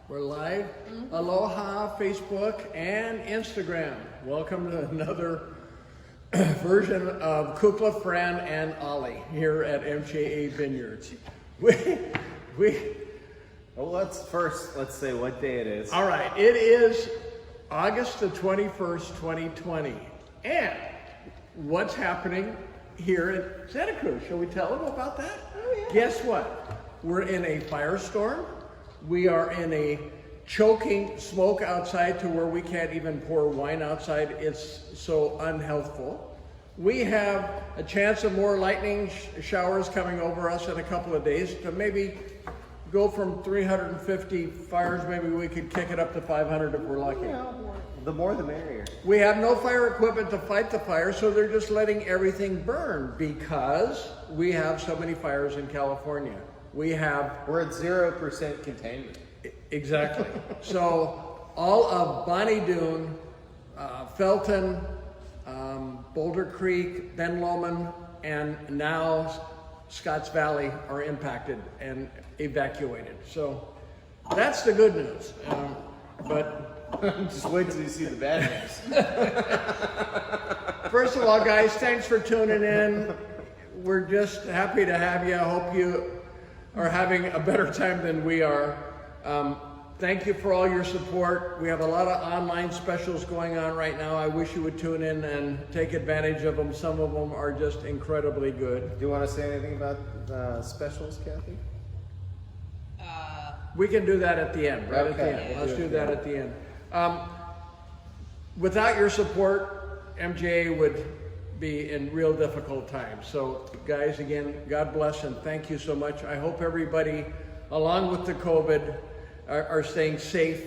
We're live. Aloha, Facebook and Instagram. Welcome to another version of Kukla, Fran, and Ollie here at MJA Vineyards. Well, let's say what day it is. All right, it is August the 21st, 2020. And what's happening here in Santa Cruz? Shall we tell them about that? Oh, yeah. Guess what? We're in a firestorm. We are in a choking smoke outside to where we can't even pour wine outside. It's so unhealthful. We have a chance of more lightning showers coming over us in a couple of days to maybe go from 350 fires. Maybe we could kick it up to 500 if we're lucky. The more the merrier. We have no fire equipment to fight the fire, so they're just letting everything burn because we have so many fires in California. We're at 0% containment. Exactly. So all of Bonnie Doon, Felton, Boulder Creek, Ben Lomond, and now Scotts Valley are impacted and evacuated. So that's the good news. But just wait till you see the bad news. First of all, guys, thanks for tuning in. We're just happy to have you. I hope you are having a better time than we are. Thank you for all your support. We have a lot of online specials going on right now. I wish you would tune in and take advantage of them. Some of them are just incredibly good. Do you want to say anything about specials, Kathy? We can do that at the end, right? Okay. At the end. Let's do that at the end. Without your support, MJA would be in real difficult times. So guys, again, God bless and thank you so much. I hope everybody, along with the COVID, are staying safe.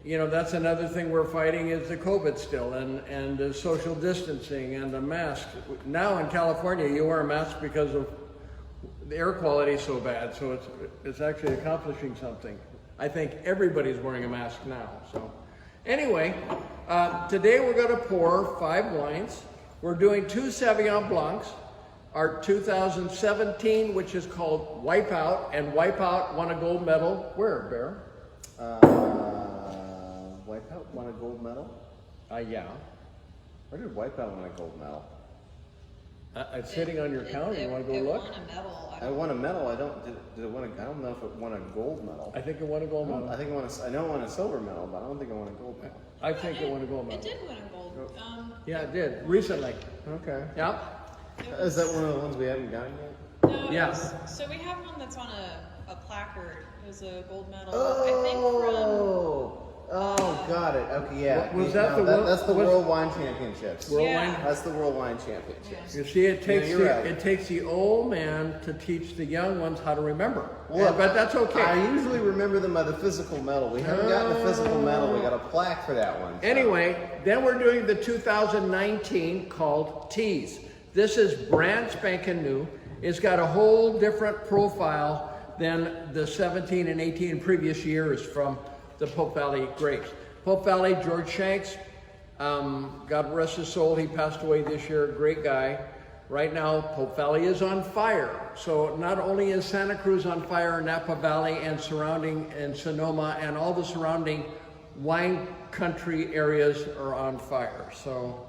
You know, that's another thing we're fighting is the COVID still and the social distancing and the mask. Now in California, you wear a mask because of the air quality is so bad. So it's actually accomplishing something. I think everybody's wearing a mask now. So anyway, today we're going to pour 5 wines. We're doing 2 Sauvignon Blancs, our 2017, which is called Wipeout, and Wipeout won a gold medal. Where, Bear? Wipeout won a gold medal? Yeah. Where did Wipeout win a gold medal? It's sitting on your counter. You want to go look? It won a medal. I won a medal. Did it win I don't know if it won a gold medal. I think it won a gold medal. I think I know it won a silver medal, but I don't think it won a gold medal. I think it won a gold medal. It did win a gold. Yeah, it did. Recently. Okay. Yeah. Is that one of the ones we haven't gotten yet? No, Yes. So we have one that's on a placard. It was a gold medal. Got it. Okay, yeah. Was that's the World Wine Championships. World Yeah. Wine? That's the World Wine Championships. You see, it takes right. it takes the old man to teach the young ones how to remember. Well, but that's okay. I usually remember them by the physical medal. We haven't gotten a physical medal. We got a plaque for that one. So. Anyway, then we're doing the 2019 called Tease. This is brand spanking new. It's got a whole different profile than the 17 and 18 previous years from the Pope Valley grapes. Pope Valley, George Shanks, God rest his soul, he passed away this year, great guy. Right now, Pope Valley is on fire. So not only is Santa Cruz on fire, Napa Valley and surrounding, and Sonoma and all the surrounding wine country areas are on fire. So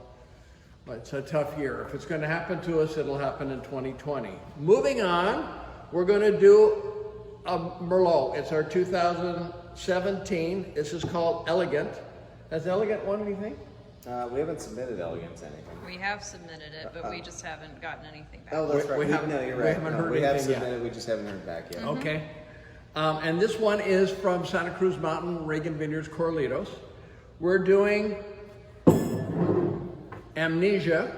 it's a tough year. If it's going to happen to us, it'll happen in 2020. Moving on, we're going to do a Merlot. It's our 2017. This is called Elegant. Has Elegant won anything? We haven't submitted Elegance anything. We have submitted it, but we just haven't gotten anything back. Oh, that's right. We haven't- No, you're we right. haven't No, heard we have anything yet. submitted. We just haven't heard back yet. Okay. And this one is from Santa Cruz Mountain, Regan Vineyards, Corralitos. We're doing Amnesia.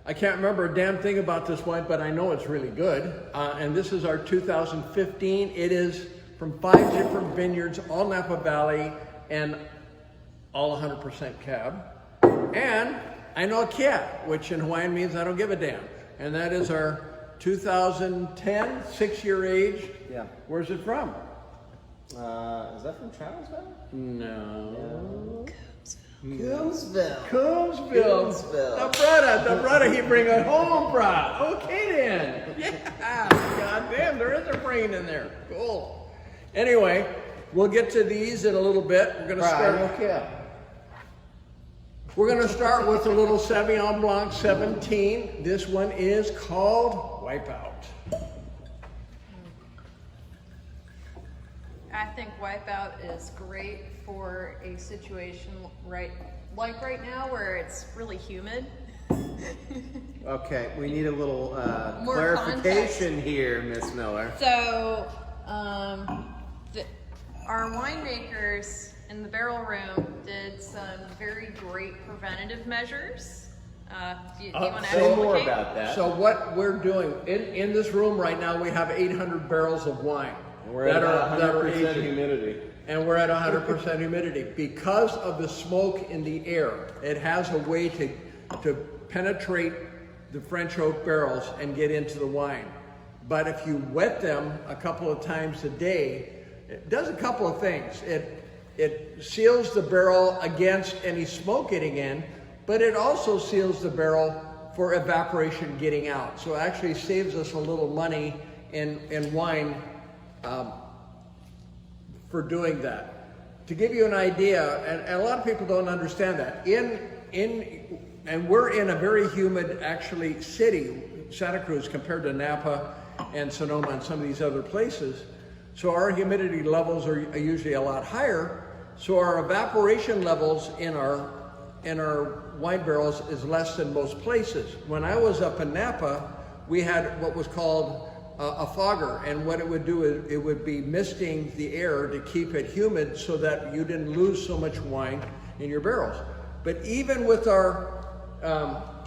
I can't remember a damn thing about this wine, but I know it's really good. And this is our 2015. It is from 5 different vineyards, all Napa Valley, and all 100% cab. And I No Kea, which in Hawaiian means I don't give a damn. And that is our 2010, 6-year age. Yeah. Where's it from? Is that from Charlesville? No. Coombsville. Coombsville. The brother, he bring a home broth. Okay then. Yeah. God damn, there is a brain in there. Cool. Anyway, we'll get to these in a little bit. We're going to start. No Kea. We're going to start with a little Sauvignon Blanc 17. This one is called Wipeout. I think Wipeout is great for a situation like right now where it's really humid. Okay, we need a little More clarification context. here, Miss Miller. So, our winemakers in the barrel room did some very great preventative measures. Do you want to Say more explicate? about that. So what we're doing, in this room right now, we have 800 barrels of wine We're at that are 100% aging. humidity. And we're at 100% humidity. Because of the smoke in the air, it has a way to penetrate the French oak barrels and get into the wine. But if you wet them a couple of times a day, it does a couple of things. It seals the barrel against any smoke getting in, but it also seals the barrel for evaporation getting out. So it actually saves us a little money in wine for doing that. To give you an idea, and a lot of people don't understand that, and we're in a very humid, actually, city, Santa Cruz, compared to Napa and Sonoma and some of these other places. So our humidity levels are usually a lot higher. So our evaporation levels in our wine barrels is less than most places. When I was up in Napa, we had what was called a fogger, and what it would do is it would be misting the air to keep it humid so that you didn't lose so much wine in your barrels. But even with our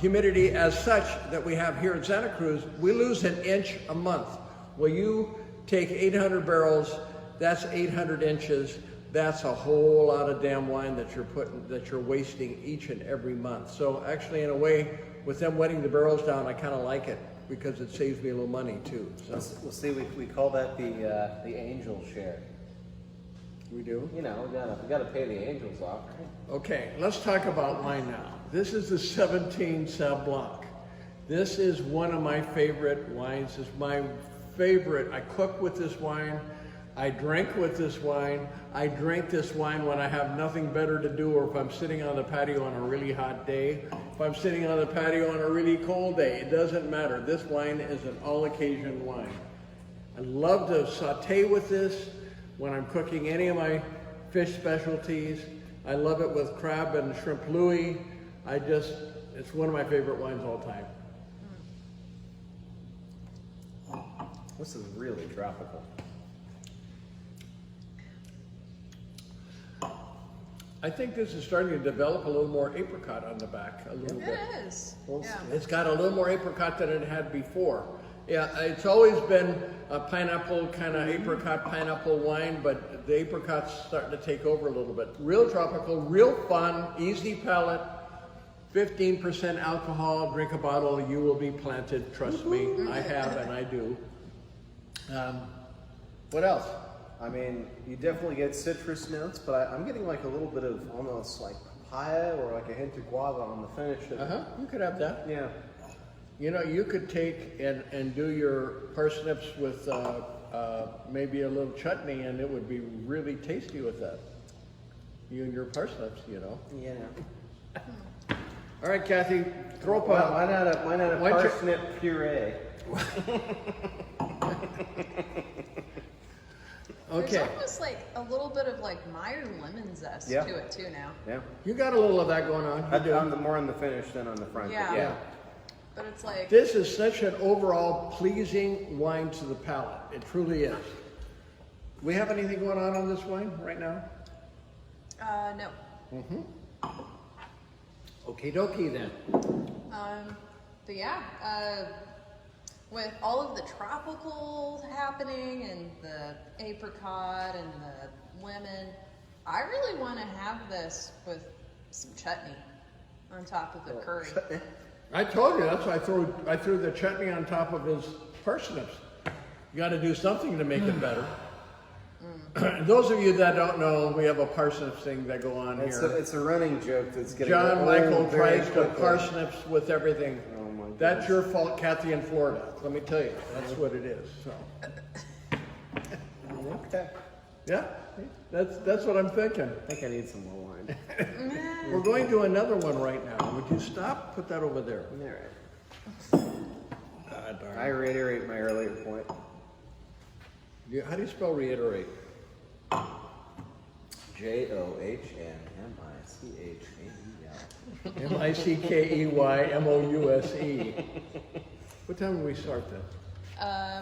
humidity as such that we have here in Santa Cruz, we lose an inch a month. Well, you take 800 barrels, that's 800 inches. That's a whole lot of damn wine that you're wasting each and every month. So actually, in a way, with them wetting the barrels down, I kind of like it because it saves me a little money too. So We'll see. We call that the angel share. we do. You know, we gotta pay the angels off, right? Okay, let's talk about wine now. This is the 17 Sauv Blanc. This is one of my favorite wines. It's my favorite. I cook with this wine. I drink with this wine. I drink this wine when I have nothing better to do, or if I'm sitting on the patio on a really hot day. If I'm sitting on the patio on a really cold day, it doesn't matter. This wine is an all-occasion wine. I love to saute with this when I'm cooking any of my fish specialties. I love it with crab and shrimp louis. It's one of my favorite wines all time. This is really tropical. I think this is starting to develop a little more apricot on the back, a little bit. It is. Yeah. It's got a little more apricot than it had before. Yeah, it's always been a pineapple, kind of apricot pineapple wine, but the apricot's starting to take over a little bit. Real tropical, real fun, easy palate, 15% alcohol. Drink a bottle, you will be planted, trust me. I have and I do. What else? I mean, you definitely get citrus notes, but I'm getting like a little bit of almost like papaya or like a hint of guava on the finish of it. You could have that. Yeah. You know, you could take and do your parsnips with maybe a little chutney, and it would be really tasty with that. You and your parsnips, you know. Yeah. All right, Kathy, throw up Well, why not a why don't you- parsnip puree? Okay, There's almost like a little bit of like Myron lemon zest Yeah. to it too now. Yeah. you got a little of that going on. You do. I'm more on the finish than on the front. Yeah. But Yeah. But it's like, This is such an overall pleasing wine to the palate. It truly is. We have anything going on this wine right now? no. Okie dokie then. But yeah, with all of the tropical happening and the apricot and the lemon, I really want to have this with some chutney on top of the curry. I told you, that's why I threw the chutney on top of his parsnips. You got to do something to make it better. Those of you that don't know, we have a parsnips thing that go on here. It's a running joke that's getting John old Michael very tries to quickly. parsnips with everything. Oh my goodness. That's your fault, Kathy, in Florida. Let me tell you, that's what it is. So, Okay. Yeah, that's what I'm thinking. I think I need some more wine. We're going to another one right now. Would you stop? Put that over there. All right. Ah, darn. I reiterate my earlier point. How do you spell reiterate? JOHNMICHAEL. MICKEYMOUSE. What time did we start this?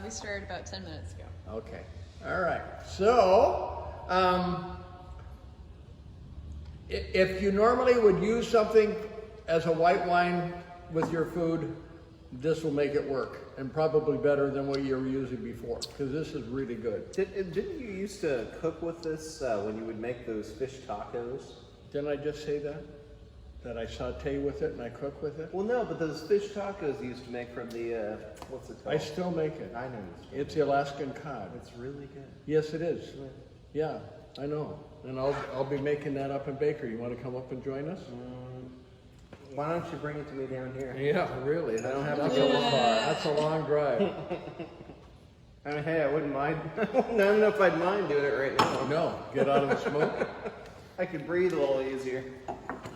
We started about 10 minutes ago. Okay. All right. So, if you normally would use something as a white wine with your food, this will make it work, and probably better than what you were using before, because this is really good. Didn't you used to cook with this when you would make those fish tacos? Didn't I just say that? That I saute with it and I cook with it? Well, no, but those fish tacos you used to make from the, what's it called? I still make it. I know. It's the Alaskan cod. It's really good. Yes, it is. Yeah, I know. And I'll be making that up in Baker. You want to come up and join us? Why don't you bring it to me down here? Yeah, really. I don't have to go far. That's a long drive. I mean, hey, I wouldn't mind. I don't know if I'd mind doing it right now. No, get out of the smoke. I could breathe a little easier.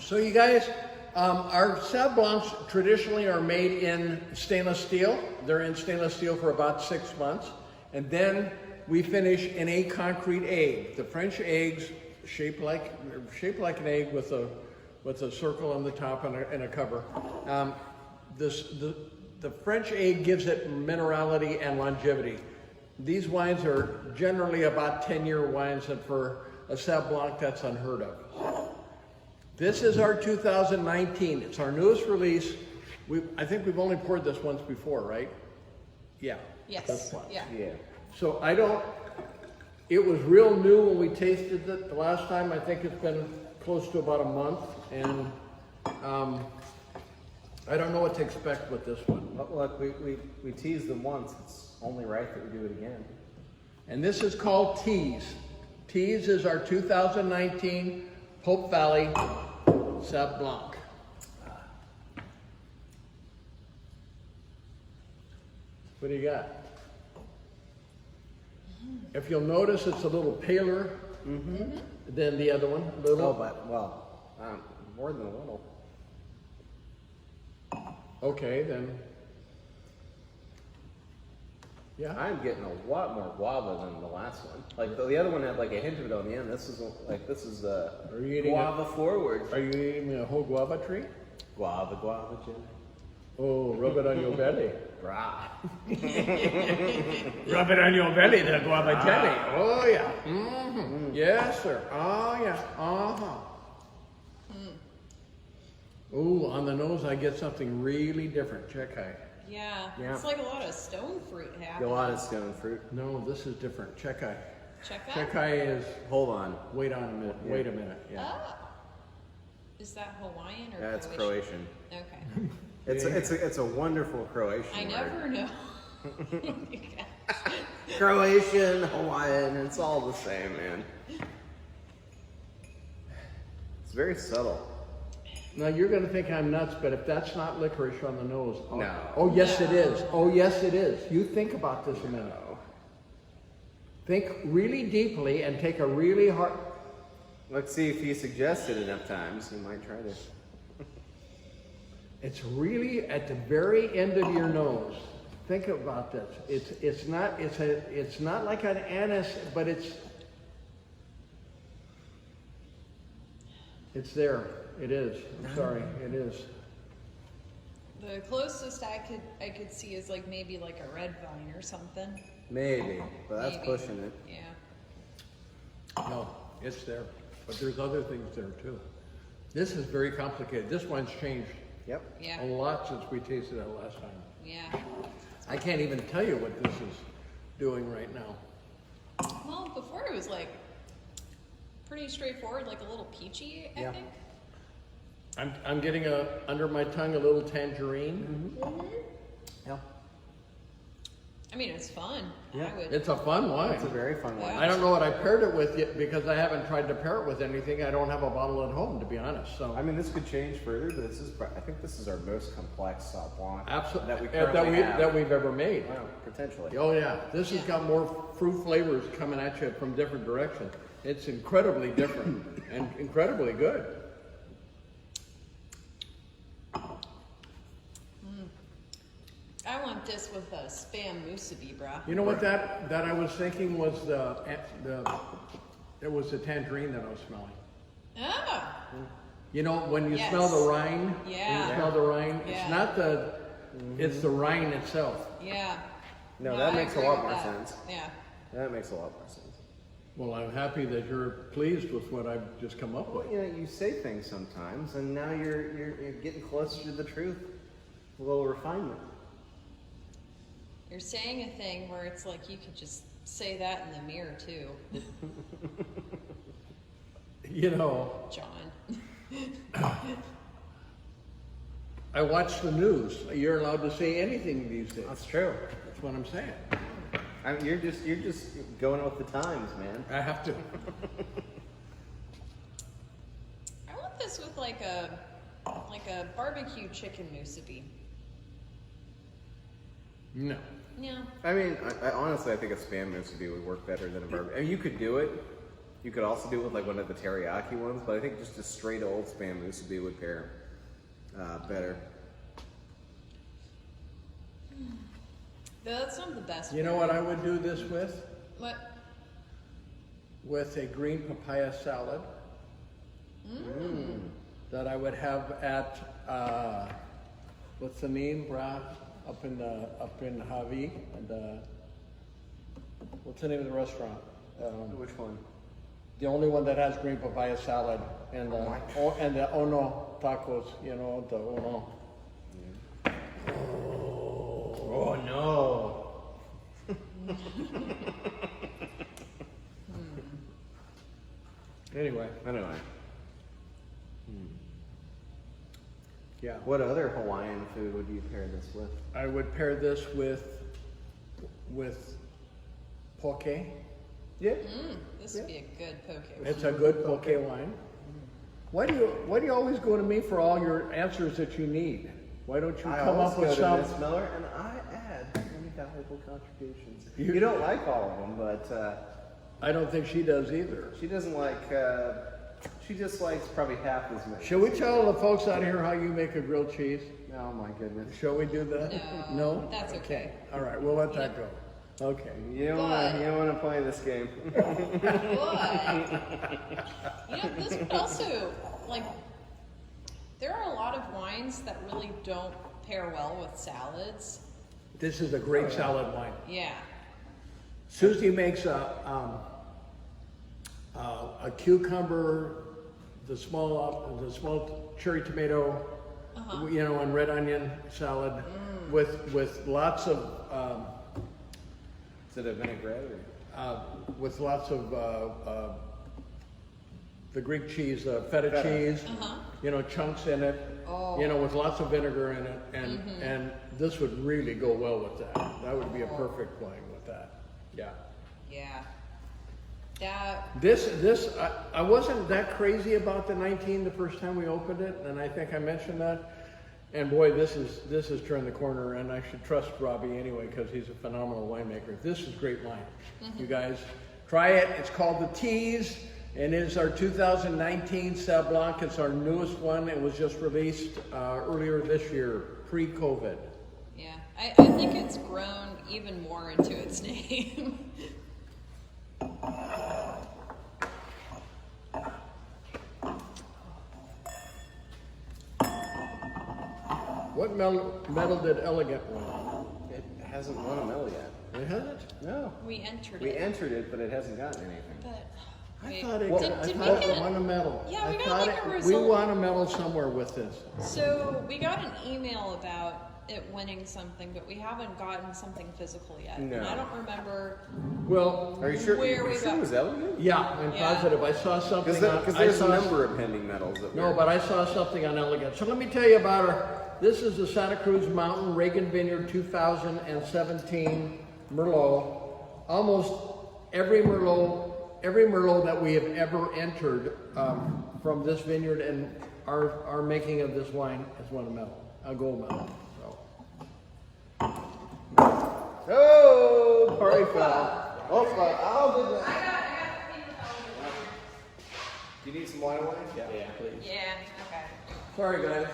So you guys, our Sauv Blancs traditionally are made in stainless steel. They're in stainless steel for about 6 months. And then we finish in a concrete egg. The French eggs shaped like an egg with a circle on the top and a cover. The French egg gives it minerality and longevity. These wines are generally about 10-year wines, and for a Sauv Blanc, that's unheard of. This is our 2019. It's our newest release. I think we've only poured this once before, right? Yeah. Yes. That's one. Yeah. Yeah. So it was real new when we tasted it the last time. I think it's been close to about a month, and I don't know what to expect with this one. Look, we teased them once. It's only right that we do it again. And this is called Tease. Tease is our 2019 Pope Valley Sauv Blanc. What do you got? If you'll notice, it's a little paler than the other one. Oh, but, well, more than a little. Okay, then. Yeah. I'm getting a lot more guava than the last one. Like the other one had like a hint of it on the end. This is Are you eating guava forward. Are you eating a whole guava tree? Guava, Jim. Oh, rub it on your belly. Rah. Rub it on your belly, the guava jelly. Oh, yeah. Mm-hmm. Yes, sir. Oh, yeah. Uh-huh. Ooh, on the nose, I get something really different. Check out. Yeah. Yeah. It's like a lot of stone fruit happening. A lot of stone fruit. No, this is different. Check out. Check Check is. Hold on. Wait on a minute. Yeah. Wait a minute. Yeah. Oh. Is that Hawaiian or That's Croatian? Croatian. Okay. It's a wonderful Croatian I word. never know. Croatian, Hawaiian, it's all the same, man. It's very subtle. Now you're going to think I'm nuts, but if that's not licorice on the nose, No. Oh yes, it is. Oh yes, it is. You think about this a minute. No. Think really deeply and take a really hard. Let's see if you suggest it enough times. You might try to. It's really at the very end of your nose. Think about this. It's not like an anise, but it's there. It is. I'm sorry. It is. The closest I could see is like maybe like a red vine or something. Maybe, but that's Maybe. pushing it. Yeah. No, it's there. But there's other things there too. This is very complicated. This one's changed Yep. Yeah. a lot since we tasted it last time. Yeah. I can't even tell you what this is doing right now. Well, before it was like pretty straightforward, like a little peachy, I Yeah. think. I'm getting under my tongue a little tangerine. Yeah. I mean, it's fun. Yeah. I would. It's a fun wine. It's a very fun wine. I don't know what I paired it with yet because I haven't tried to pair it with anything. I don't have a bottle at home, to be honest. So I mean, this could change further, but I think this is our most complex Sauv Blanc absolutely that we currently have. that we've ever made. Well, potentially. Oh yeah, this has got more fruit flavors coming at you from different directions. It's incredibly different and incredibly good. I want this with a spam musubi, brah. You know what that I was thinking was it was the tangerine that I was smelling. Oh, You know, when you Yes. smell the rind, Yeah. when you smell the rind, Yeah. it's not it's the rind itself. yeah. No, that I makes a agree lot with more that. sense. Yeah. That makes a lot more sense. Well, I'm happy that you're pleased with what I've just come up Well, with. you know, you say things sometimes, and now you're getting closer to the truth. A little refinement. You're saying a thing where it's like you could just say that in the mirror too, You know, John. I watch the news. You're allowed to say anything these days. That's true. That's what I'm saying. I mean, you're just going with the times, man. I have to. I want this with like a barbecue chicken musubi. No. Yeah. I mean, I honestly, I think a spam musubi would work better than a barbecue. I mean, you could do it. You could also do it with like one of the teriyaki ones, but I think just a straight old spam musubi would pair better. That's not the best. You know what I would do this with? What? With a green papaya salad that I would have at what's the name, Brad? Up in Javi, and what's the name of the restaurant? Which one? The only one that has green papaya salad and and the Ono tacos. You know the Ono. Oh no! Anyway, yeah. What other Hawaiian food would you pair this with? I would pair this with poke. Yeah. This would be a good poke. It's a good poke wine. Why do you always go to me for all your answers that you need? Why don't you come up with some? Miss Miller, and I add any valuable contributions. You don't like all of them, but I don't think she does either. she doesn't like. She just likes probably half as many. Shall we tell the folks out here how you make a grilled cheese? Oh my goodness. Shall we do that? No, that's okay. All right, we'll let that go. Okay. You don't want to play this game. But this would also like. There are a lot of wines that really don't pair well with salads. This is a great salad wine. Yeah. Susie makes a cucumber, the small cherry tomato, you know, and red onion salad with lots of Is it a vinaigrette or? with lots of the Greek cheese, feta cheese, you know, chunks in it, you know, with lots of vinegar in it, and this would really go well with that. That would be a perfect wine with that. Yeah. Yeah. That. This I wasn't that crazy about the 19 the first time we opened it, and I think I mentioned that. And boy, this has turned the corner, and I should trust Robbie anyway because he's a phenomenal winemaker. This is great wine. You guys try it. It's called the Tease, and it is our 2019 Sauv Blanc. It's our newest one. It was just released earlier this year, pre-COVID. Yeah. I think it's grown even more into its name. What medal did Elegant win? It hasn't won a medal yet. It hasn't? No. We entered We it. entered it, but it hasn't gotten anything. But I wait, thought it did we get won a medal. Yeah, we I got thought like a we result. won a medal somewhere with this. So we got an email about it winning something, but we haven't gotten something physical yet. No. And I don't remember. Well, Are you sure? Where Are we you sure got- it was elegant? yeah, I'm Yeah. positive. I saw something Because there's a number of pending medals. That No, but I saw something on Elegant. So let me tell you about her. This is the Santa Cruz Mountain Regan Vineyard 2017 Merlot. Almost every Merlot that we have ever entered from this vineyard and our making of this wine has won a gold medal. Oh, party foul. Oh, fuck. I'll do that. I got the paper towel. Do you need some wine away? Yeah, please. Yeah, okay. Sorry, guys.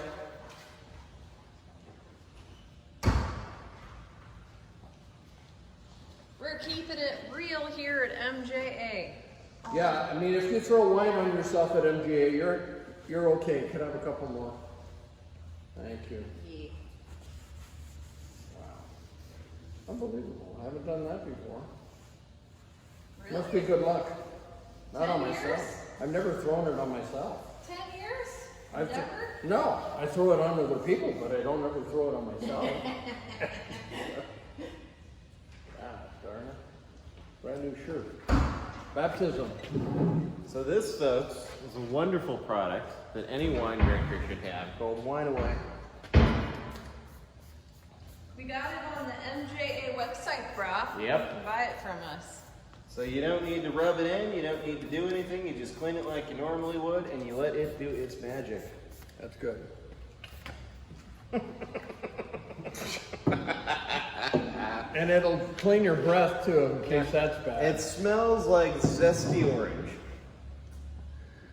We're keeping it real here at MJA. Yeah, I mean, if you throw wine on yourself at MGA, you're okay. Could I have a couple more? Thank you. Yeah. Wow. Unbelievable. I haven't done that before. Really? Must be good luck. Not on 10 myself. years? I've never thrown it on myself. 10 years? I've Never? No, I throw it on other people, but I don't ever throw it on myself. Darn it. Brand new shirt. Baptism. So this, folks, is a wonderful product that any wine drinker should have called Wine Away. We got it on the MJA website, brah. Yep. You can buy it from us. So you don't need to rub it in, you don't need to do anything, you just clean it like you normally would, and you let it do its magic. That's good. And it'll clean your breath too, in case that's bad. It smells like zesty orange.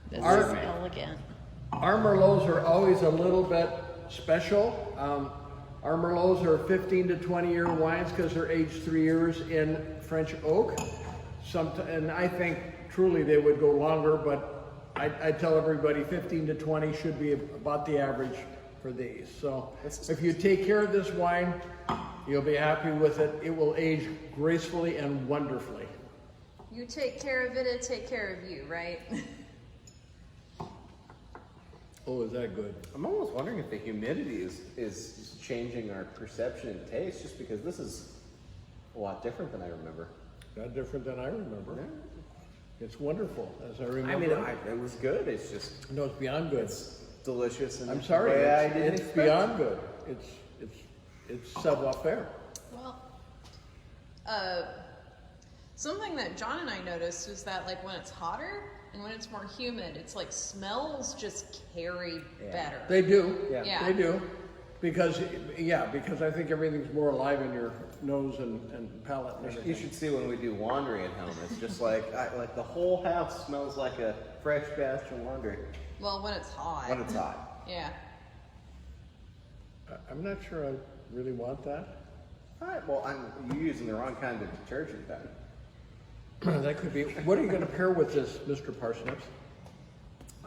This Our- is elegant. Our Merlots are always a little bit special. Our Merlots are 15 to 20 year wines because they're aged 3 years in French oak. And I think truly they would go longer, but I tell everybody 15 to 20 should be about the average for these. So if you take care of this wine, you'll be happy with it. It will age gracefully and wonderfully. You take care of it, it take care of you, right? Oh, is that good? I'm almost wondering if the humidity is changing our perception and taste, just because this is a lot different than I remember. Not different than I remember. Yeah. It's wonderful, as I remember. I mean, it was good. It's just No, it's beyond good. it's delicious. And I'm sorry, the way I it's, didn't it's expect. beyond good. It's savoir-faire. Well, something that John and I noticed is that like when it's hotter and when it's more humid, it's like smells just carry better. They do. Yeah. They do. Because I think everything's more alive in your nose and palate and everything. You should see when we do laundry at home. It's just like the whole house smells like a fresh batch of laundry Well, when it's hot. when it's hot. Yeah. I'm not sure I really want that. All right. Well, you're using the wrong kind of detergent then. That could be. What are you going to pair with this, Mr. Parsnips?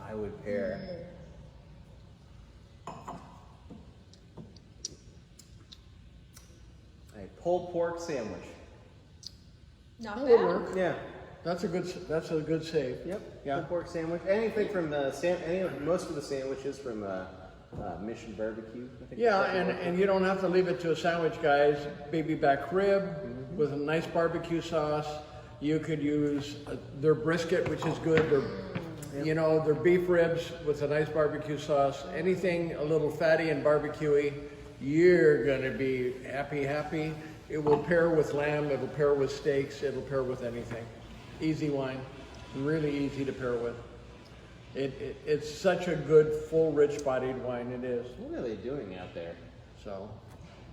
I would pair. A pulled pork sandwich. Not That would bad. work. Yeah. That's a good save. Yep. Yeah. Pulled pork sandwich. Anything from most of the sandwiches from Mission Barbecue. I think Yeah, that's what and you don't have to leave it to a sandwich, guys. Baby back rib with a nice barbecue sauce. You could use their brisket, which is good. Their beef ribs with a nice barbecue sauce. Anything a little fatty and barbecuey, you're gonna be happy. It will pair with lamb. It'll pair with steaks. It'll pair with anything. Easy wine, really easy to pair with. It's such a good, full, rich-bodied wine. It is. What are they doing out there? So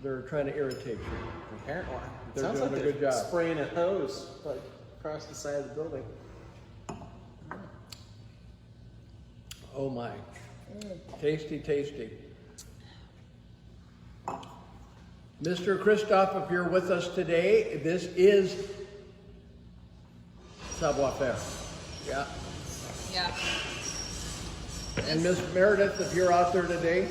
they're trying to irritate you. Apparently, it They're sounds doing like a they're good job. spraying a hose like across the side of the building. Oh my. Tasty, tasty. Mr. Christoph, if you're with us today, this is savoir-faire. Yeah. Yeah. And Miss Meredith, if you're out there today,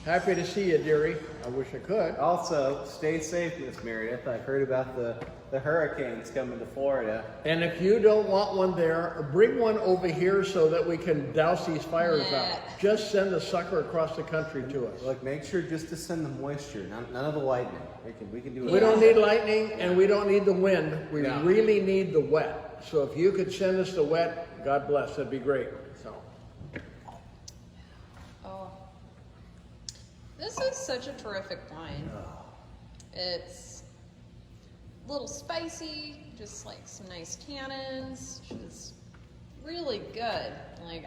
happy to see you, dearie. I wish I could. Also, stay safe, Miss Meredith. I've heard about the hurricanes coming to Florida. And if you don't want one there, bring one over here so that we can douse these fires Yeah. out. Just send the sucker across the country to us. Look, make sure just to send the moisture, none of the lightning. We can do it. We don't need lightning and we don't need the wind. We Yeah. really need the wet. So if you could send us the wet, God bless, that'd be great. So Oh. This is such a terrific wine. It's little spicy, just like some nice tannins. Just really good. Like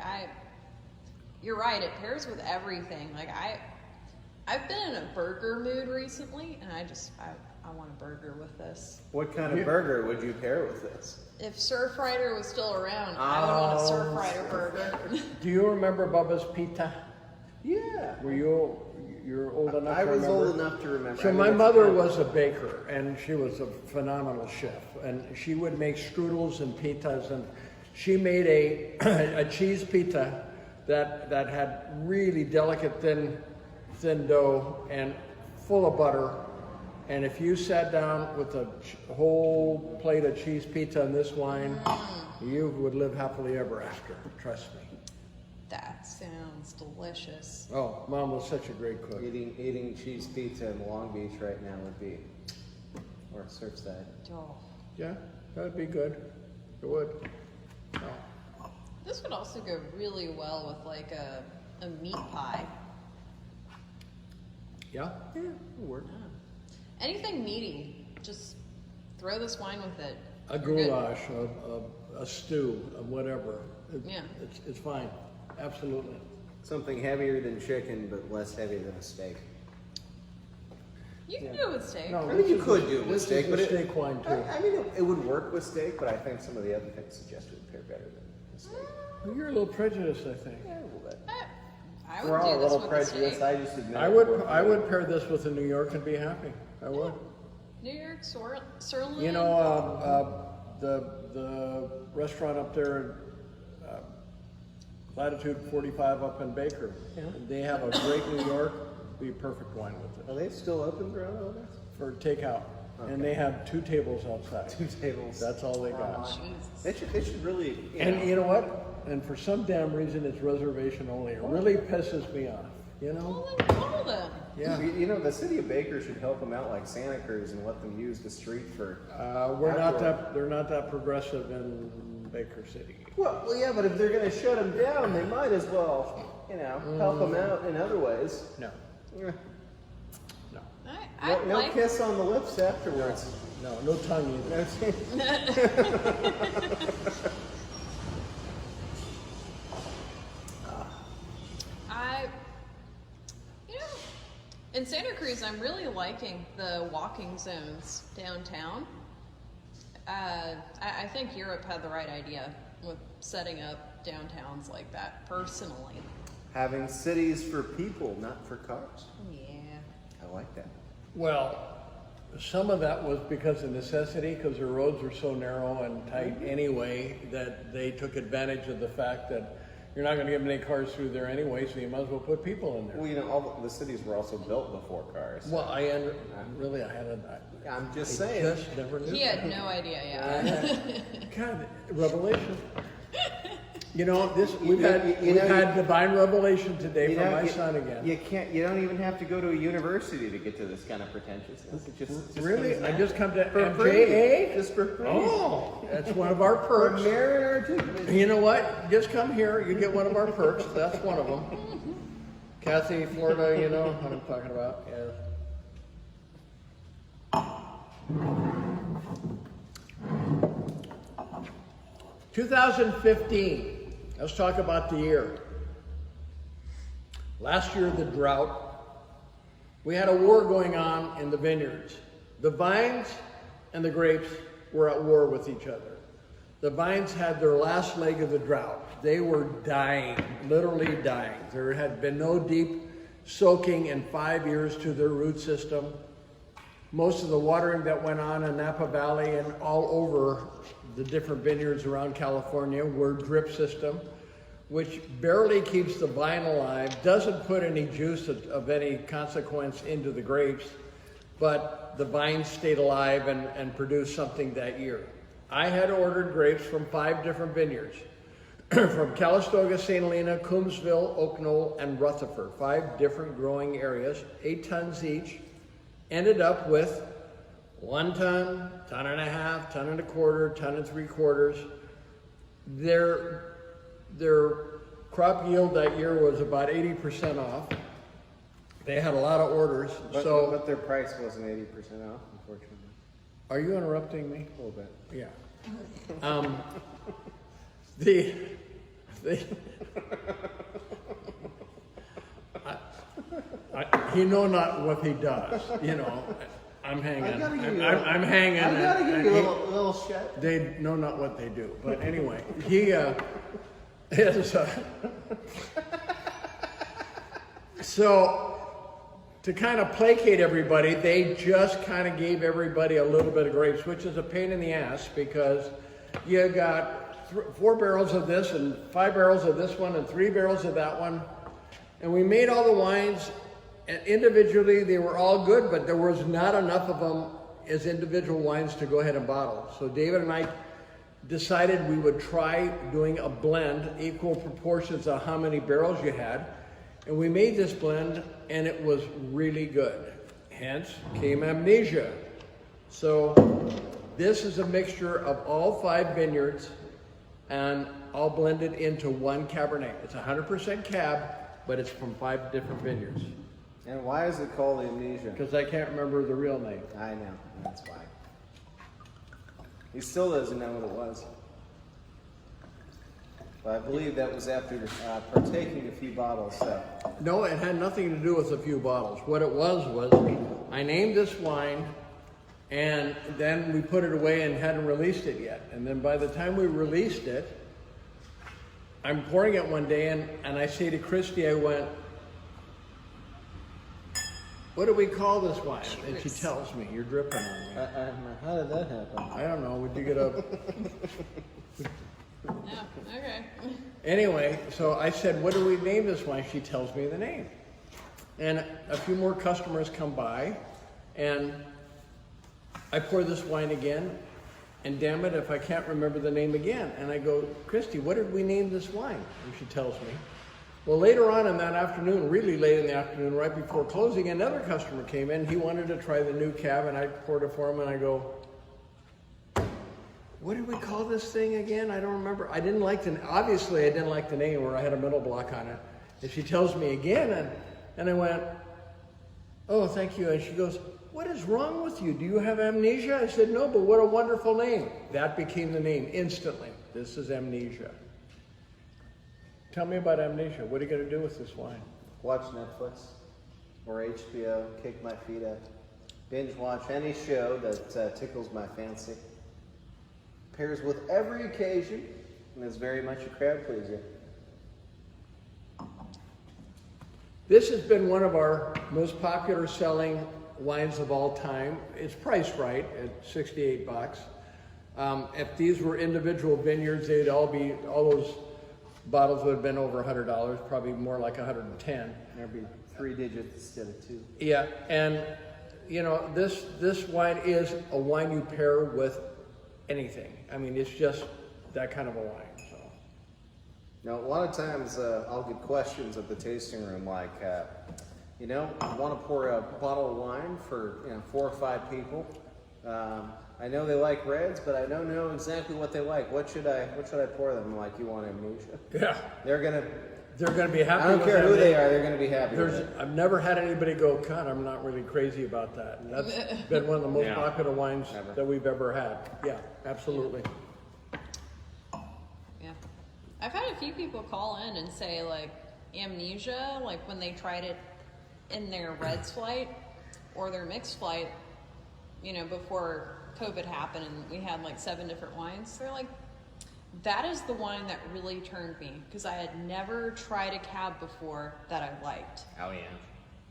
you're right. It pairs with everything. Like I've been in a burger mood recently, and I want a burger with this. What kind of burger would you pair with this? If Surfrider was still around, I would want a Surfrider burger. Do you remember Bubba's Pita? Yeah. You're old enough I to was remember? old enough to remember. So I mean, my it's mother kind of- was a baker, and she was a phenomenal chef. And she would make strudels and pitas, and she made a cheese pita that had really delicate thin dough and full of butter. And if you sat down with a whole plate of cheese pita and this wine, you would live happily ever after. Trust me. That sounds delicious. Oh, Mom was such a great cook. Eating cheese pizza in Long Beach right now would be, or Surfside. Oh. Yeah, that would be good. It would. Oh. This would also go really well with like a meat pie. Yeah? Yeah, it would work. Yeah. Anything meaty, just throw this wine with it. A You're good. goulash, a stew, whatever. Yeah. It's fine. Absolutely. Something heavier than chicken, but less heavy than a steak. You can do it with steak. No, I mean, you could do it with this steak, is but the steak wine too. I mean, it would work with steak, but I think some of the other things suggested would pair better than the steak. You're a little prejudiced, I think. Yeah, a little bit. I We're would all a do this little with prejudiced. the I steak. just admit I would pair this with a New York and be happy. I would. New York sirloin. You know, the restaurant up there, Latitude 45 up in Baker. Yeah. They have a great New York. Be a perfect wine with Are it they still open around all this? for takeout. Okay. And they have 2 tables outside. 2 tables. That's all they got. Jesus. They should really. You know what? And for some damn reason, it's reservation only. It really pisses me off. You know? Well, then call them. Yeah. You know, the city of Baker should help them out like Santa Cruz and let them use the street for. They're not that progressive in Baker City. Well, yeah, but if they're going to shut them down, they might as well, help them out in other ways. No. Yeah. No. I No like kiss on the lips afterwards. No tongue either. in Santa Cruz, I'm really liking the walking zones downtown. I think Europe had the right idea with setting up downtowns like that, personally. Having cities for people, not for cars. Yeah. I like that. Well, some of that was because of necessity, because the roads were so narrow and tight anyway that they took advantage of the fact that you're not going to get many cars through there anyway, so you might as well put people in there. Well, all the cities were also built before cars. Well, I hadn't. I'm just I saying. just never knew. He had no idea, yeah. God, revelation. You know, we've You know, had you know, divine revelation today You from know, my you- son again. You don't even have to go to a university to get to this kind of pretentiousness. It just Really? comes I out. just come to For MJA? free. Just for free. Oh, that's one of our For perks. Marin or You know what? Just come here. You get one of our perks. That's one of them. Kathy, Florida, you know what I'm talking about. Yeah. 2015. Let's talk about the year. Last year, the drought. We had a war going on in the vineyards. The vines and the grapes were at war with each other. The vines had their last leg of the drought. They were dying, literally dying. There had been no deep soaking in 5 years to their root system. Most of the watering that went on in Napa Valley and all over the different vineyards around California were drip system, which barely keeps the vine alive, doesn't put any juice of any consequence into the grapes, but the vines stayed alive and produced something that year. I had ordered grapes from 5 different vineyards, from Calistoga, St. Helena, Coombsville, Oak Knoll, and Rutherford, 5 different growing areas, 8 tons each. Ended up with 1 ton, 1.5 tons, 1.25 tons, 1 3/4. Their crop yield that year was about 80% off. They had a lot of orders, But their price wasn't 80% off, unfortunately. Are you interrupting me? A little bit. Yeah. The he know not what he does, you know. I'm hanging. I'm hanging. I gotta give you a little shit. They know not what they do. But anyway, he is. So to kind of placate everybody, they just kind of gave everybody a little bit of grapes, which is a pain in the ass because you got 4 barrels of this and 5 barrels of this one and 3 barrels of that one. And we made all the wines, and individually they were all good, but there was not enough of them as individual wines to go ahead and bottle. So David and I decided we would try doing a blend, equal proportions of how many barrels you had. And we made this blend and it was really good. Hence came Amnesia. So this is a mixture of all 5 vineyards and all blended into one Cabernet. It's 100% Cab, but it's from 5 different vineyards. And why is it called Amnesia? Because I can't remember the real name. I know, that's why. He still doesn't know what it was. But I believe that was after partaking a few bottles, so. No, it had nothing to do with a few bottles. What it was I named this wine and then we put it away and hadn't released it yet. And then by the time we released it, I'm pouring it one day and I say to Christy, I went, what do we call this wine? And she tells me, you're dripping on me. How did that happen? I don't know, would you get up? Yeah, okay. Anyway, so I said, what do we name this wine? She tells me the name. And a few more customers come by, and I pour this wine again, and damn it if I can't remember the name again. And I go, Christy, what did we name this wine? And she tells me. Well, later on in that afternoon, really late in the afternoon, right before closing, another customer came in. He wanted to try the new Cab, and I poured it for him, and I go, what did we call this thing again? I don't remember. Obviously I didn't like the name, or I had a middle block on it. And she tells me again, and I went, oh, thank you. And she goes, what is wrong with you? Do you have amnesia? I said, no, but what a wonderful name. That became the name instantly. This is Amnesia. Tell me about Amnesia. What are you going to do with this wine? Watch Netflix or HBO, kick my feet up. Binge watch any show that tickles my fancy. Pairs with every occasion and is very much a crowd pleaser. This has been one of our most popular selling wines of all time. It's priced right at $68. If these were individual vineyards, all those bottles would have been over $100, probably more like 110. There'd be 3 digits instead of 2. Yeah, and you know, this wine is a wine you pair with anything. I mean, it's just that kind of a wine. So. Now, a lot of times I'll get questions at the tasting room like, I want to pour a bottle of wine for 4 or 5 people. I know they like reds, but I don't know exactly what they like. What should I pour them? Like, you want Amnesia? Yeah. They're gonna be happy. I don't care who they are. They're gonna be happy. With it. I've never had anybody go, God, I'm not really crazy about that. And that's been one of the most popular wines that we've ever had. Yeah, absolutely. Yeah. I've had a few people call in and say, like, Amnesia, like when they tried it in their Reds flight or their mixed flight, before COVID happened and we had like 7 different wines. They're like, that is the wine that really turned me because I had never tried a Cab before that I liked. Oh yeah.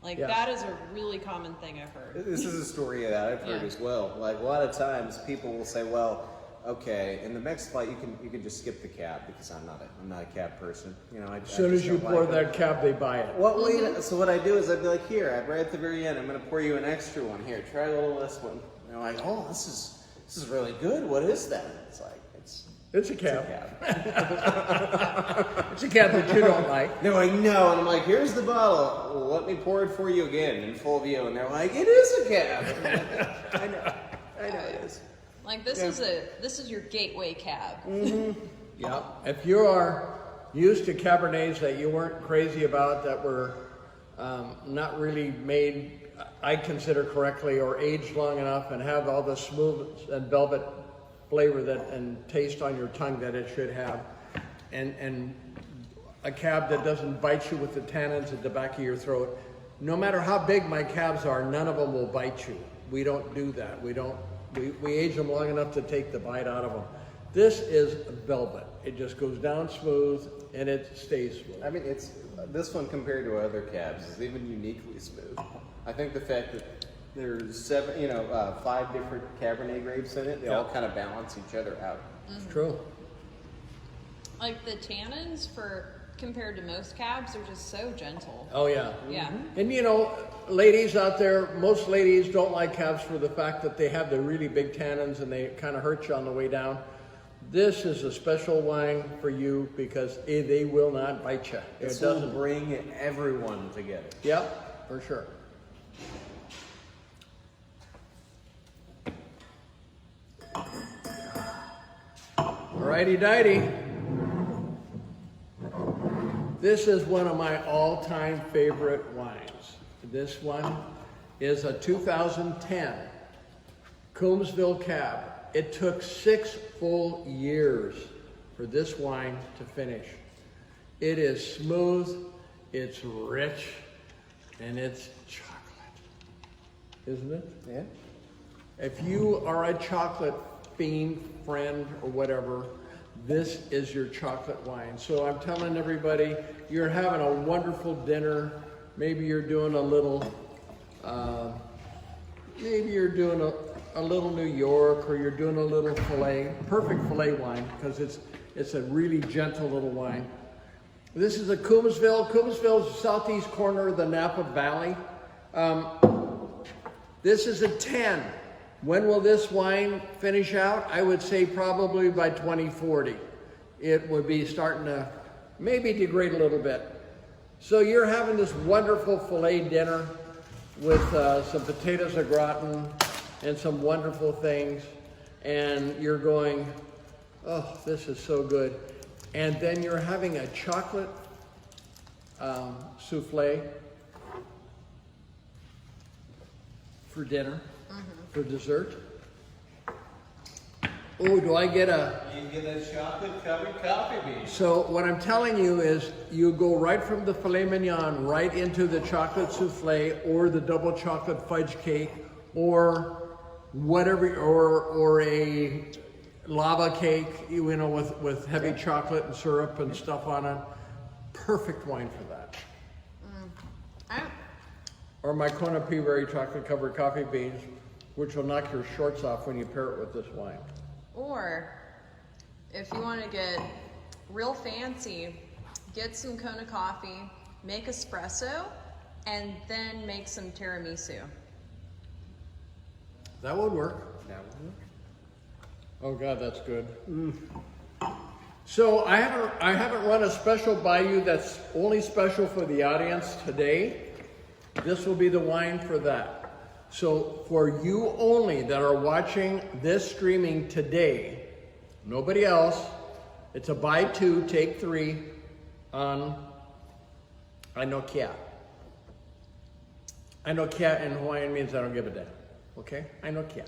Like that is a really common thing I've heard. This is a story that I've heard as well. Like a lot of times people will say, well, okay, in the mixed flight you can just skip the Cab because I'm not a Cab person. As soon as you pour that Cab, they buy it. So what I do is I'd be like, here, right at the very end, I'm going to pour you an extra one. Here, try a little of this one. And they're like, oh, this is really good. What is that? It's like it's a Cab. It's a Cab that you don't like. They're like, no. And I'm like, here's the bottle. Well, let me pour it for you again in full view. And they're like, it is a Cab. I know it is. Like this is your gateway Cab. Mm-hmm. Yeah. If you are used to Cabernets that you weren't crazy about, that were not really made, I consider correctly, or aged long enough and have all the smooth and velvet flavor and taste on your tongue that it should have. And a cab that doesn't bite you with the tannins at the back of your throat. No matter how big my cabs are, none of them will bite you. We don't do that. We age them long enough to take the bite out of them. This is velvet. It just goes down smooth and it stays smooth. I mean, this one compared to other cabs is even uniquely smooth. I think the fact that there's 5 different Cabernet grapes in it, they all kind of balance each other out. It's true. Like the tannins compared to most cabs are just so gentle. Oh yeah. Yeah. And ladies out there, most ladies don't like cabs for the fact that they have the really big tannins and they kind of hurt you on the way down. This is a special wine for you because they will not bite you. It doesn't bring everyone together. Yep, for sure. Alrighty dighty. This is one of my all-time favorite wines. This one is a 2010 Coombsville Cab. It took 6 full years for this wine to finish. It is smooth, it's rich, and it's chocolate. Isn't it? Yeah. If you are a chocolate fiend, friend, or whatever, this is your chocolate wine. So I'm telling everybody, you're having a wonderful dinner. Maybe you're doing a little, a little New York, or you're doing a little filet, perfect filet wine, because it's a really gentle little wine. This is a Coombsville. Coombsville is the southeast corner of the Napa Valley. This is a 10. When will this wine finish out? I would say probably by 2040. It would be starting to maybe degrade a little bit. So you're having this wonderful filet dinner with some potatoes au gratin and some wonderful things. And you're going, oh, this is so good. And then you're having a chocolate souffle for dinner. For dessert. Oh, do I get a... You get a chocolate-covered coffee bean. So what I'm telling you is you go right from the filet mignon right into the chocolate souffle or the double chocolate fudge cake or whatever, or a lava cake, with heavy chocolate and syrup and stuff on it. Perfect wine for that. Or my Kona Peaberry chocolate-covered coffee beans, which will knock your shorts off when you pair it with this wine. Or if you want to get real fancy, get some Kona coffee, make espresso, and then make some tiramisu. That would work. That would work. Oh God, that's good. So I haven't run a special by you that's only special for the audience today. This will be the wine for that. So for you only that are watching this streaming today, nobody else, it's a buy 2, take 3 on No Kea. No Kea in Hawaiian means I don't give a damn. Okay? No Kea.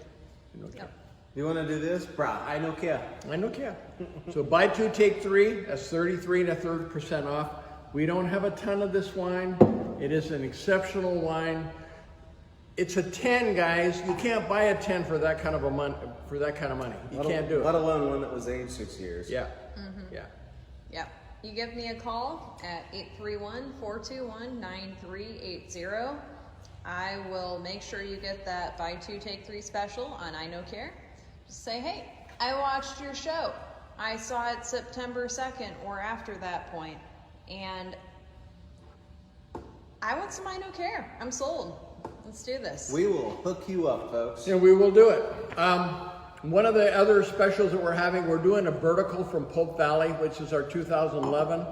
No Kea. Yep. You want to do this? Brah, No Kea. No Kea. So buy 2, take 3. That's 33 1/3% off. We don't have a ton of this wine. It is an exceptional wine. It's a 10, guys. You can't buy a 10 for that kind of money. You can't do it. Let alone one that was aged 6 years. Yeah. Yeah. Yep. You give me a call at 831-421-9380. I will make sure you get that buy 2, take 3 special on I No Kea. Just say, hey, I watched your show. I saw it September 2nd or after that point, and I want some I No Kea. I'm sold. Let's do this. We will hook you up, folks. Yeah, we will do it. One of the other specials that we're doing a vertical from Pope Valley, which is our 2011,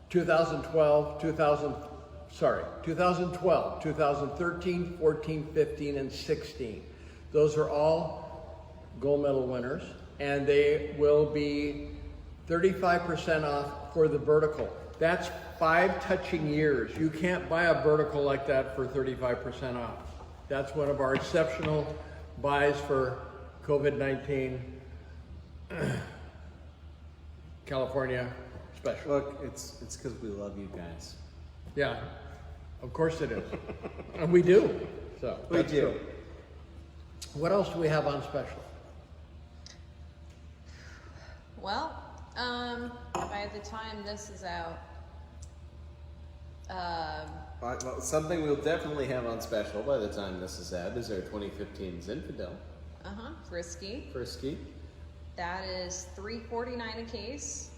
2012, 2013, 14, 15, and 16. Those are all gold medal winners, and they will be 35% off for the vertical. That's 5 touching years. You can't buy a vertical like that for 35% off. That's one of our exceptional buys for COVID-19 California special. Look, it's because we love you guys. Yeah, of course it is. And we do. So We that's do. true. What else do we have on special? Well, by the time this is out, Well, something we'll definitely have on special by the time this is out is our 2015 Zinfandel Frisky. Frisky. That is $3.49 a case.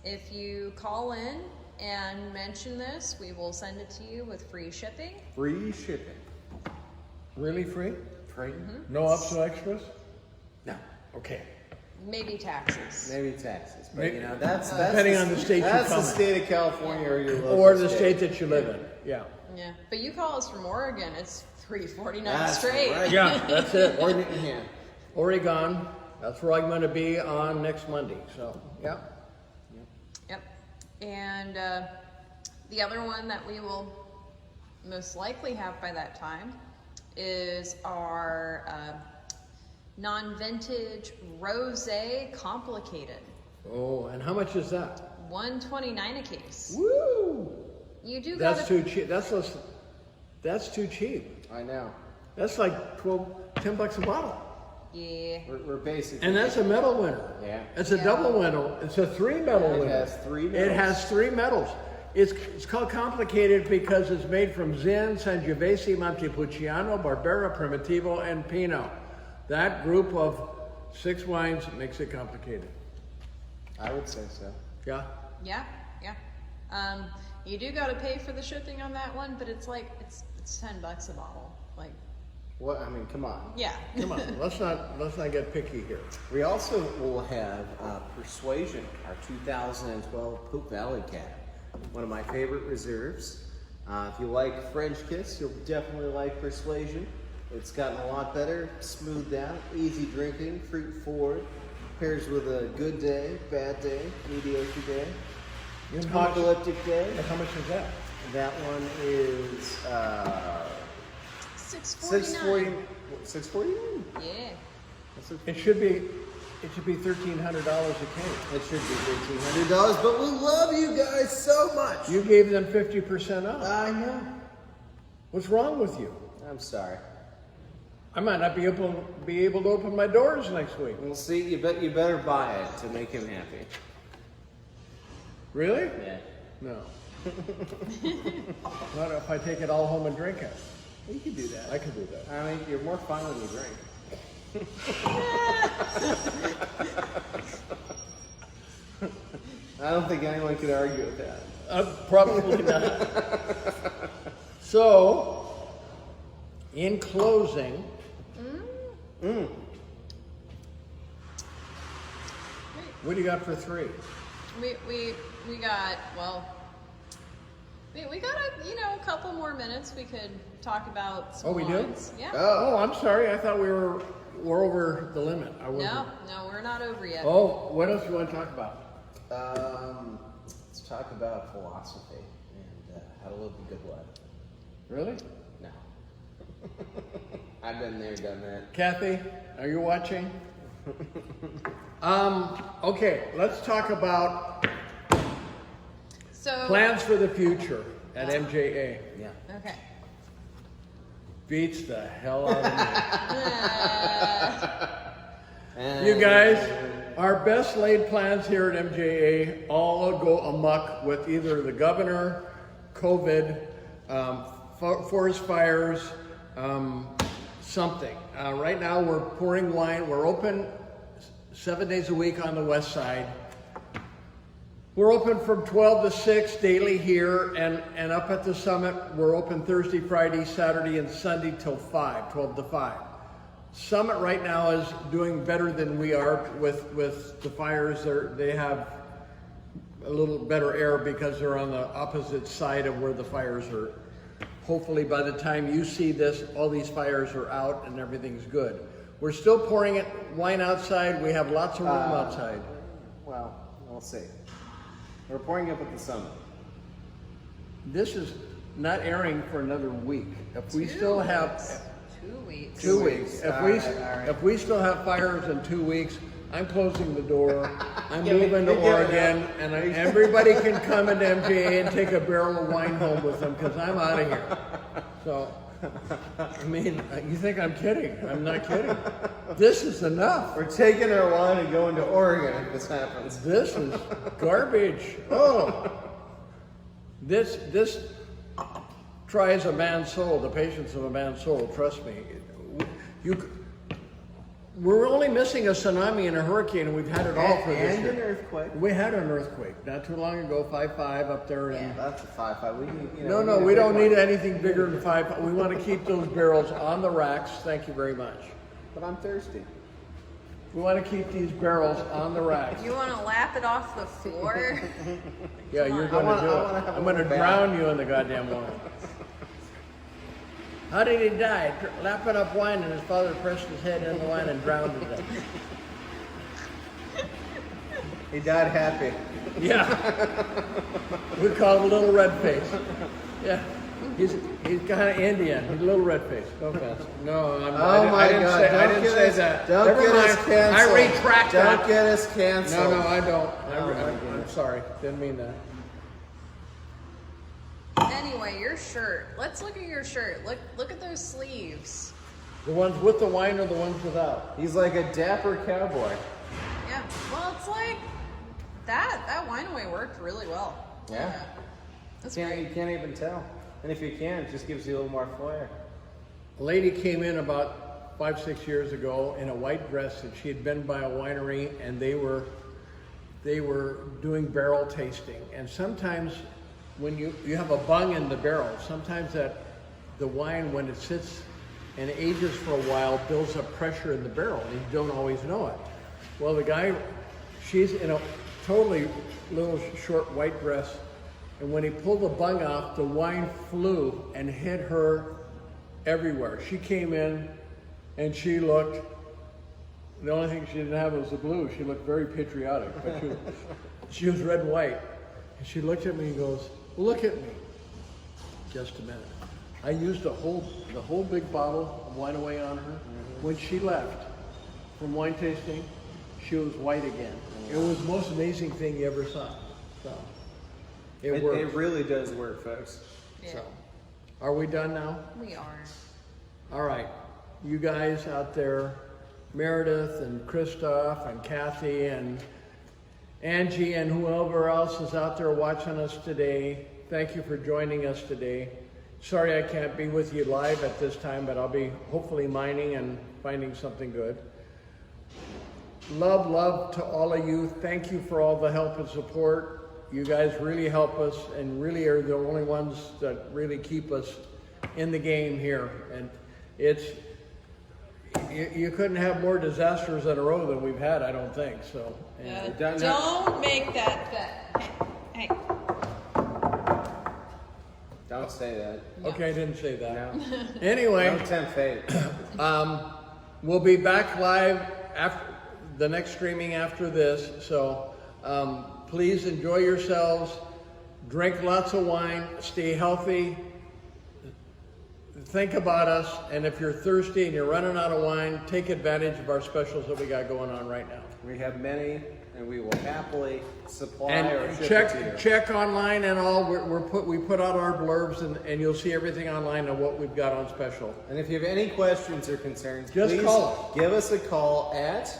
If you call in and mention this, we will send it to you with free shipping. Free shipping. Really free? Free? No ups, no extras? No. Okay. Maybe taxes. Maybe taxes, but Maybe- you know that's Depending on the state you That's come the in. state of California or your local Or the state that you live in. Yeah. Yeah, but you call us from Oregon, it's $3.49 That's straight. right. Yeah, that's it. Or yeah. Oregon, that's where I'm going to be on next Monday. So, yeah. Yep. And the other one that we will most likely have by that time is our non-vintage rosé complicated. Oh, and how much is that? $1.29 a case. Woo! You do That's gotta too cheap. That's too cheap. I know. That's like $10 a bottle. Yeah. We're basically. And that's a medal winner. Yeah. It's a Yeah. double medal. It's a 3 medal It winner. has 3 It medals. has 3 medals. It's called complicated because it's made from Zin, Sangiovese, Montepulciano, Barbera, Primitivo, and Pinot. That group of 6 wines makes it complicated. I would say so. Yeah? Yeah. You do gotta pay for the shipping on that one, but it's like it's $10 a bottle. Like, What? I mean, come on. yeah. Come on, let's not get picky here. We also will have Persuasion, our 2012 Poop Valley Cab. One of my favorite reserves. If you like French Kiss, you'll definitely like Persuasion. It's gotten a lot better, smoothed out, easy drinking, fruit forward. Pairs with a good day, bad day, mediocre day, You know how much- apocalyptic day. How much is that? That one is $6.49. $6.49. Yeah. It should be $1,300 a case. It should be $1,300, but we love you guys so much. You gave them 50% off. I know. What's wrong with you? I'm sorry. I might not be able to open my doors next week. We'll see. You better buy it to make him happy. Really? Yeah. No. Not if I take it all home and drink it. You can do that. I can do that. I mean, you're more fun when you drink. I don't think anyone could argue with that. Probably not. So, in closing, what do you got for 3? We got, well, we got a couple more minutes we could talk about some Oh, we do? wines. Yeah. Oh, I'm sorry. I thought we're over the limit. I wasn't. No, we're not over yet. Oh, what else do you want to talk about? Let's talk about philosophy and how to live a good life. Really? No. I've been there, done that. Kathy, are you watching? Okay, let's talk about So, plans for the future at MJA. Yeah. okay. Beats the hell out of And me. You guys, our best laid plans here at MJA all go amok with either the governor, COVID, forest fires, something. Right now we're pouring wine. We're open 7 days a week on the west side. We're open from 12 to 6 daily here, and up at the summit, we're open Thursday, Friday, Saturday, and Sunday till 5, 12 to 5. Summit right now is doing better than we are with the fires. They have a little better air because they're on the opposite side of where the fires are. Hopefully by the time you see this, all these fires are out and everything's good. We're still pouring wine outside. We have lots of room outside. well, we'll see. We're pouring up at the summit. This is not airing for another week. If we still have 2 weeks. 2 weeks, All right. if we still have fires in 2 weeks, I'm closing the door. I'm moving to you're giving Oregon, and everybody can come into MJA and take a barrel of wine home with them because I'm out of here. So, I mean, you think I'm kidding? I'm not kidding. This is enough. We're taking our wine and going to Oregon if this happens. This is garbage. Oh, this tries a man's soul, the patience of a man's soul. Trust me. We're only missing a tsunami and a hurricane, and we've had it all for this And year. an earthquake. We had an earthquake not too long ago, 5.5 up there. Yeah, And that's a 5.5. We need, you no, know, we a don't big need one. anything bigger than 5. We want to keep those barrels on the racks. Thank you very much. But I'm thirsty. We want to keep these barrels on the racks. You want to lap it off the floor? Yeah, you're I going wanna- to I do wanna it. have a I'm going to little drown you in the goddamn wine. How did he die? Lapping up wine, and his father pressed his head in the wine and drowned to death. He died happy. Yeah. We call him Little Red Face. Yeah. He's kind of Indian. He's a little red face. No offense. No, My God! I Don't didn't get say us, that. Don't Never get mind. us canceled. I retract Don't that. get us canceled. No, I don't. Oh, my I'm goodness. sorry. Didn't mean that. Anyway, your shirt. Let's look at your shirt. Look at those sleeves. The ones with the wine or the ones without? He's like a dapper cowboy. Yeah. Well, it's like that wine away worked really well. Yeah. That's You great. can't even tell. And if you can, it just gives you a little more flair. A lady came in about 5-6 years ago in a white dress, and she had been by a winery, and they were doing barrel tasting. And sometimes when you have a bung in the barrel, sometimes that the wine, when it sits and ages for a while, builds up pressure in the barrel, and you don't always know it. Well, the guy, she's in a totally little short white dress, and when he pulled the bung off, the wine flew and hit her everywhere. She came in and she looked, the only thing she didn't have was the blue. She looked very patriotic, but she was red and white. And she looked at me and goes, "Look at me." Just a minute. I used the whole big bottle of wine away on her. When she left from wine tasting, she was white again. It was the most amazing thing you ever saw. So it works. It really does work, folks. Yeah. So, are we done now? We are. All right. You guys out there, Meredith and Christoph and Kathy and Angie and whoever else is out there watching us today, thank you for joining us today. Sorry I can't be with you live at this time, but I'll be hopefully mining and finding something good. Love to all of you. Thank you for all the help and support. You guys really help us and really are the only ones that really keep us in the game here. And you couldn't have more disasters in a row than we've had, I don't think. So, and Don't make that bet. Hey. Don't say that. okay, I didn't say that. No. Anyway, Don't tempt fate. we'll be back live after the next streaming after this. So please enjoy yourselves. Drink lots of wine. Stay healthy. Think about us. And if you're thirsty and you're running out of wine, take advantage of our specials that we got going on right now. We have many, and we will happily supply or And ship it to you. check online and all. We put out our blurbs, and you'll see everything online on what we've got on special. And if you have any questions or concerns, Just please call us. give us a call at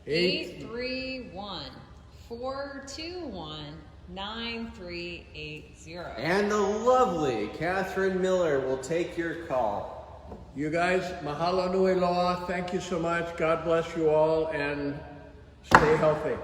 831-421-9380. and the lovely Catherine Miller will take your call. You guys, mahalo nui loa. Thank you so much. God bless you all, and stay healthy.